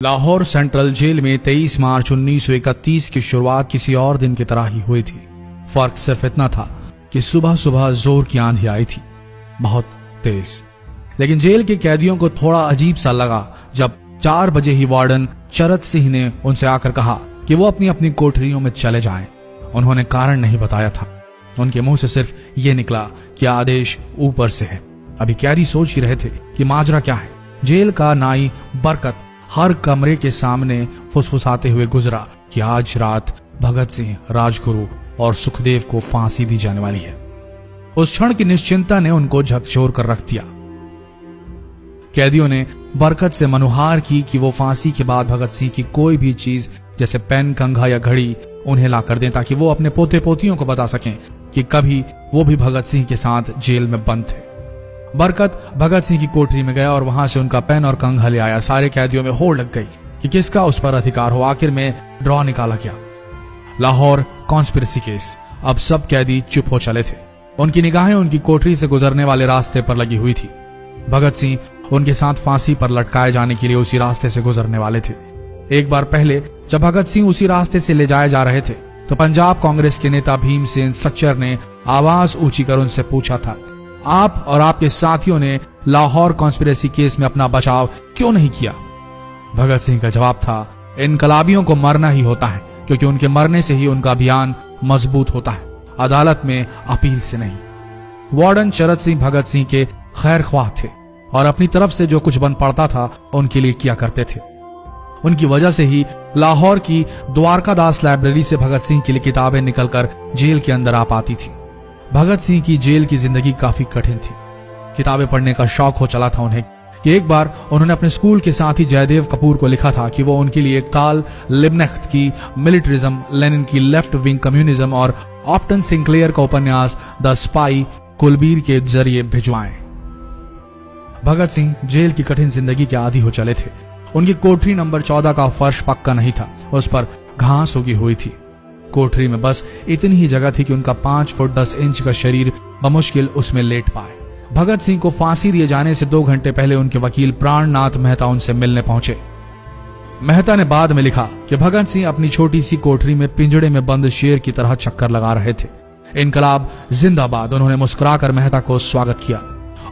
Lahore central jail में 23 मार्च 1931 की शुरुआत किसी और दिन की तरह ही हुई थी। फर्क सिर्फ इतना था कि सुबह सुबह जोर की आंधी आई थी, बहुत तेज। लेकिन जेल के कैदियों को थोड़ा अजीब सा लगा जब 4 बजे ही वार्डन चरत सिंह ने उनसे आकर कहा कि वो अपनी अपनी कोठरियों में चले जाएं। उन्होंने कारण नहीं बताया था। उनके मुंह से सिर्फ ये निकला कि आदेश ऊपर से है। अभी कैदी सोच ही रहे थे कि माजरा क्या है। जेल का नाई बरकत हर कमरे के सामने फुसफुसाते हुए गुजरा कि आज रात भगत सिंह, राजगुरु और सुखदेव को फांसी दी जाने वाली है। उस क्षण की निश्चिंता ने उनको झकझोर कर रख दिया। कैदियों ने बरकत से मनुहार की कि वो फांसी के बाद भगत सिंह की कोई भी चीज जैसे पेन, कंघा या घड़ी उन्हें ला कर दें ताकि वो अपने पोते पोतियों को बता सकें कि कभी वो भी भगत सिंह के साथ जेल में बंद थे। बरकत भगत सिंह की कोठरी में गया और वहां से उनका पेन और कंघा ले आया। सारे कैदियों में होड़ लग गई कि किसका उस पर अधिकार हो। आखिर में ड्रॉ निकाला गया, लाहौर कॉन्स्पिरेसी केस। अब सब कैदी चुप हो चले थे। उनकी निगाहें उनकी कोठरी से गुजरने वाले रास्ते पर लगी हुई थी। भगत सिंह उनके साथ फांसी पर लटकाए जाने के लिए उसी रास्ते से गुजरने वाले थे। एक बार पहले जब भगत सिंह उसी रास्ते से ले जाए जा रहे थे तो पंजाब कांग्रेस के नेता भीमसेन सच्चर ने आवाज ऊंची कर उनसे पूछा था, आप और आपके साथियों ने लाहौर कॉन्स्पिरेसी केस में अपना बचाव क्यों नहीं किया? भगत सिंह का जवाब था, इनकलाबियों को मरना ही होता है क्योंकि उनके मरने से ही उनका अभियान मजबूत होता है, अदालत में अपील से नहीं। वार्डन चरत सिंह भगत सिंह के खैर ख्वाह थे और अपनी तरफ से जो कुछ बन पड़ता था उनके लिए किया करते थे। उनकी वजह से ही लाहौर की द्वारकादास लाइब्रेरी से भगत सिंह के लिए किताबें निकलकर जेल के अंदर आ पाती थी। भगत सिंह की जेल की जिंदगी काफी कठिन थी। किताबें पढ़ने का शौक हो चला था उन्हें कि एक बार उन्होंने अपने स्कूल के साथी जयदेव कपूर को लिखा था कि वो उनके लिए कार्ल लिब्नेख्त की मिलिट्रिज्म, लेनिन की लेफ्ट विंग कम्युनिज्म और ऑप्टन सिंक्लेयर का उपन्यास द स्पाई कुलबीर के जरिए भिजवाएं। भगत सिंह जेल की कठिन जिंदगी के आदी हो चले थे। उनकी कोठरी नंबर 14 का फर्श पक्का नहीं था, उस पर घास उगी हुई थी। कोठरी में बस इतनी ही जगह थी कि उनका 5 फुट 10 इंच का शरीर बमुश्किल उसमें लेट पाए। भगत सिंह को फांसी दिए जाने से 2 घंटे पहले उनके वकील प्राणनाथ मेहता उनसे मिलने पहुंचे। मेहता ने बाद में लिखा कि भगत सिंह अपनी छोटी सी कोठरी में पिंजड़े में बंद शेर की तरह चक्कर लगा रहे थे। इनकलाब जिंदाबाद। उन्होंने मुस्कुराकर मेहता को स्वागत किया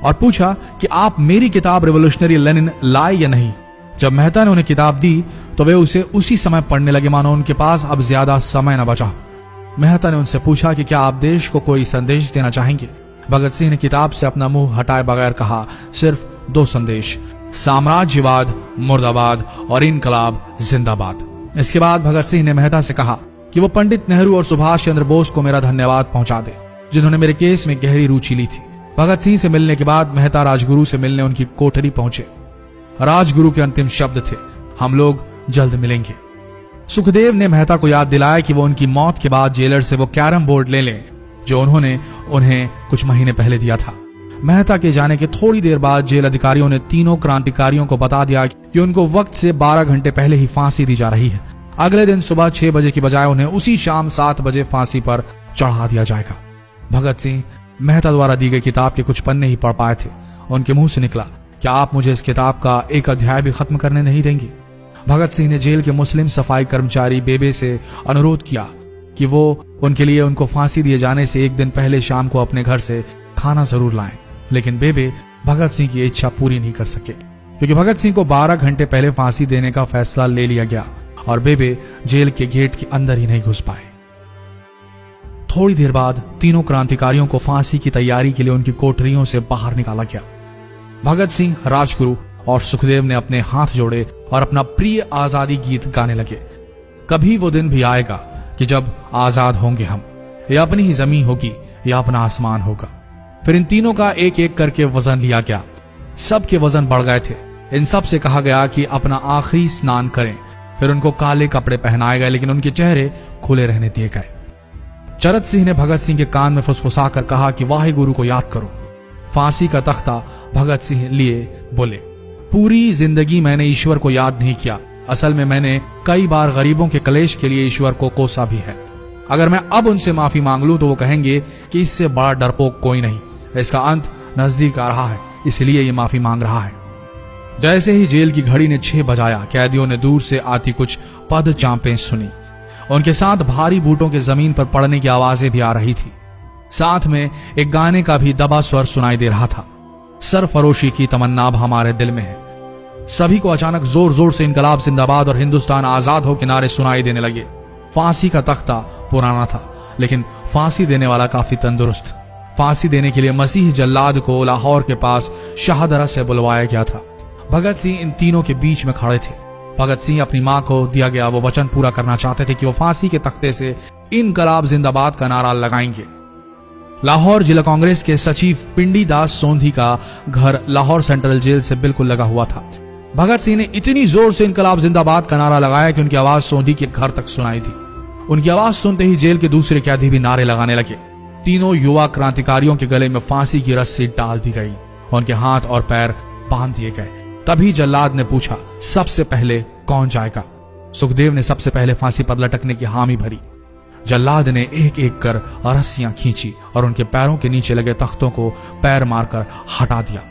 और पूछा कि आप मेरी किताब रिवोल्यूशनरी लेनिन लाए या नहीं। जब मेहता ने उन्हें किताब दी तो वे उसे उसी समय पढ़ने लगे मानो उनके पास अब ज्यादा समय न बचा। मेहता ने उनसे पूछा कि क्या आप देश को कोई संदेश देना चाहेंगे। भगत सिंह ने किताब से अपना मुंह हटाए बगैर कहा, सिर्फ 2 संदेश, साम्राज्यवाद मुर्दाबाद और इनकलाब जिंदाबाद। इसके बाद भगत सिंह ने मेहता से कहा कि वो पंडित नेहरू और सुभाष चंद्र बोस को मेरा धन्यवाद पहुंचा दे जिन्होंने मेरे केस में गहरी रुचि ली थी। भगत सिंह से मिलने के बाद मेहता राजगुरु से मिलने उनकी कोठरी पहुंचे। राजगुरु के अंतिम शब्द थे, हम लोग जल्द मिलेंगे। सुखदेव ने मेहता को याद दिलाया कि वो उनकी मौत के बाद जेलर से वो कैरम बोर्ड ले लें जो उन्होंने उन्हें कुछ महीने पहले दिया था। मेहता के जाने के थोड़ी देर बाद जेल अधिकारियों ने तीनों क्रांतिकारियों को बता दिया कि उनको वक्त से 12 घंटे पहले ही फांसी दी जा रही है। अगले दिन सुबह 6 बजे की बजाय उन्हें उसी शाम 7 बजे फांसी पर चढ़ा दिया जाएगा। भगत सिंह मेहता द्वारा दी गई किताब के कुछ पन्ने ही पढ़ पाए थे। उनके मुंह से निकला, क्या आप मुझे इस किताब का एक अध्याय भी खत्म करने नहीं देंगे? भगत सिंह ने जेल के मुस्लिम सफाई कर्मचारी बेबे से अनुरोध किया कि वो उनके लिए उनको फांसी दिए जाने से 1 दिन पहले शाम को अपने घर से खाना जरूर लाएं। लेकिन बेबे भगत सिंह की इच्छा पूरी नहीं कर सके क्योंकि भगत सिंह को 12 घंटे पहले फांसी देने का फैसला ले लिया गया और बेबे जेल के गेट के अंदर ही नहीं घुस पाए। थोड़ी देर बाद तीनों क्रांतिकारियों को फांसी की तैयारी के लिए उनकी कोठरियों से बाहर निकाला गया। भगत सिंह, राजगुरु और सुखदेव ने अपने हाथ जोड़े और अपना प्रिय आजादी गीत गाने लगे। कभी वो दिन भी आएगा कि जब आजाद होंगे हम, या अपनी ही जमीन होगी या अपना आसमान होगा। फिर इन तीनों का एक एक करके वजन लिया गया। सबके वजन बढ़ गए थे। इन सब से कहा गया कि अपना आखिरी स्नान करें। फिर उनको काले कपड़े पहनाए गए लेकिन उनके चेहरे खुले रहने दिए गए। चरत सिंह ने भगत सिंह के कान में फुसफुसा कर कहा कि वाहे गुरु को याद करो। फांसी का तख्ता भगत सिंह लिए बोले, पूरी जिंदगी मैंने ईश्वर को याद नहीं किया। असल में मैंने कई बार गरीबों के कलेश के लिए ईश्वर को कोसा भी है। अगर मैं अब उनसे माफी मांग लूं तो वो कहेंगे कि इससे बड़ा डरपोक कोई नहीं। इसका अंत नजदीक आ रहा है, इसलिए ये माफी मांग रहा है। जैसे ही जेल की घड़ी ने 6 बजाया, कैदियों ने दूर से आती कुछ पद चांपें सुनी। उनके साथ भारी बूटों के जमीन पर पड़ने की आवाजें भी आ रही थी। साथ में एक गाने का भी दबा स्वर सुनाई दे रहा था, सरफरोशी की तमन्ना अब हमारे दिल में है। सभी को अचानक जोर जोर से इनकलाब जिंदाबाद और हिंदुस्तान आजाद हो के नारे सुनाई देने लगे। फांसी का तख्ता पुराना था, लेकिन फांसी देने वाला काफी तंदुरुस्त। फांसी देने के लिए मसीह जल्लाद को लाहौर के पास शाहदरा से बुलवाया गया था। भगत सिंह इन तीनों के बीच में खड़े थे। भगत सिंह अपनी मां को दिया गया वो वचन पूरा करना चाहते थे कि वो फांसी के तख्ते से इनकलाब जिंदाबाद का नारा लगाएंगे। लाहौर जिला कांग्रेस के सचिव पिंडी दास सोंधी का घर लाहौर सेंट्रल जेल से बिल्कुल लगा हुआ था। भगत सिंह ने इतनी जोर से इनकलाब जिंदाबाद का नारा लगाया कि उनकी आवाज सोंधी के घर तक सुनाई थी। उनकी आवाज सुनते ही जेल के दूसरे कैदी भी नारे लगाने लगे। तीनों युवा क्रांतिकारियों के गले में फांसी की रस्सी डाल दी गई, उनके हाथ और पैर बांध दिए गए। तभी जल्लाद ने पूछा, सबसे पहले कौन जाएगा? सुखदेव ने सबसे पहले फांसी पर लटकने की हामी भरी। जल्लाद ने एक एक कर रस्सियां खींची और उनके पैरों के नीचे लगे तख्तों को पैर मारकर हटा दिया।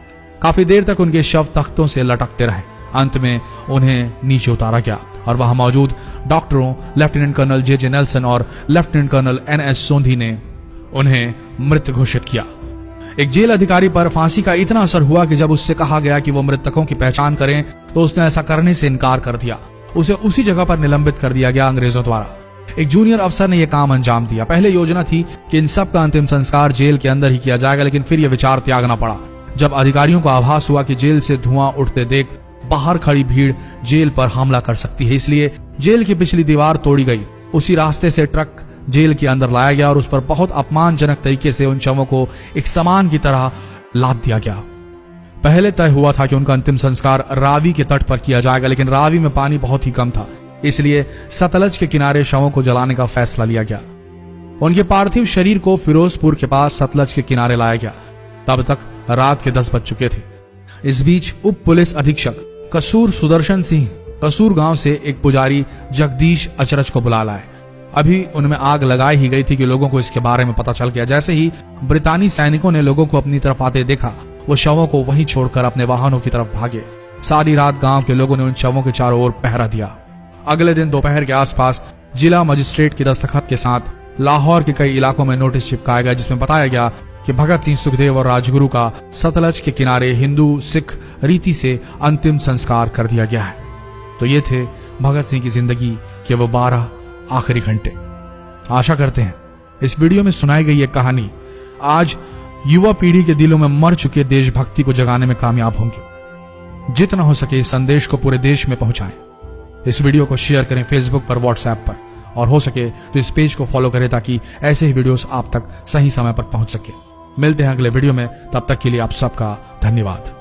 काफी देर तक उनके शव तख्तों से लटकते रहे। अंत में उन्हें नीचे उतारा गया और वहां मौजूद डॉक्टरों लेफ्टिनेंट कर्नल जे नेल्सन और लेफ्टिनेंट कर्नल NS सोंधी ने उन्हें मृत घोषित किया। एक जेल अधिकारी पर फांसी का इतना असर हुआ कि जब उससे कहा गया कि वो मृतकों की पहचान करें तो उसने ऐसा करने से इनकार कर दिया। उसे उसी जगह पर निलंबित कर दिया गया अंग्रेजों द्वारा। एक जूनियर अफसर ने यह काम अंजाम दिया। पहले योजना थी कि इन सब का अंतिम संस्कार जेल के अंदर ही किया जाएगा, लेकिन फिर यह विचार त्यागना पड़ा जब अधिकारियों को आभास हुआ कि जेल से धुआं उठते देख बाहर खड़ी भीड़ जेल पर हमला कर सकती है। इसलिए जेल की पिछली दीवार तोड़ी गई। उसी रास्ते से ट्रक जेल के अंदर लाया गया और उस पर बहुत अपमानजनक तरीके से उन शवों को एक सामान की तरह लाद दिया गया। पहले तय हुआ था कि उनका अंतिम संस्कार रावी के तट पर किया जाएगा, लेकिन रावी में पानी बहुत ही कम था, इसलिए सतलज के किनारे शवों को जलाने का फैसला लिया गया। उनके पार्थिव शरीर को फिरोजपुर के पास सतलज के किनारे लाया गया। तब तक रात के 10 बज चुके थे। इस बीच उप पुलिस अधीक्षक कसूर सुदर्शन सिंह कसूर गांव से एक पुजारी जगदीश अचरज को बुला लाए। अभी उनमें आग लगाई ही गई थी कि लोगों को इसके बारे में पता चल गया। जैसे ही ब्रितानी सैनिकों ने लोगों को अपनी तरफ आते देखा, वो शवों को वहीं छोड़कर अपने वाहनों की तरफ भागे। सारी रात गांव के लोगों ने उन शवों के चारों ओर पहरा दिया। अगले दिन दोपहर के आसपास जिला मजिस्ट्रेट की दस्तखत के साथ लाहौर के कई इलाकों में नोटिस चिपकाया गया, जिसमें बताया गया कि भगत सिंह, सुखदेव और राजगुरु का सतलज के किनारे हिंदू सिख रीति से अंतिम संस्कार कर दिया गया है। तो ये थे भगत सिंह की जिंदगी के वो 12 आखिरी घंटे। आशा करते हैं इस वीडियो में सुनाई गई ये कहानी आज युवा पीढ़ी के दिलों में मर चुके देशभक्ति को जगाने में कामयाब होंगे। जितना हो सके इस संदेश को पूरे देश में पहुंचाएं। इस वीडियो को शेयर करें फेसबुक पर, व्हाट्सएप पर, और हो सके तो इस पेज को फॉलो करें ताकि ऐसे ही वीडियोस आप तक सही समय पर पहुंच सके। मिलते हैं अगले वीडियो में, तब तक के लिए आप सबका धन्यवाद।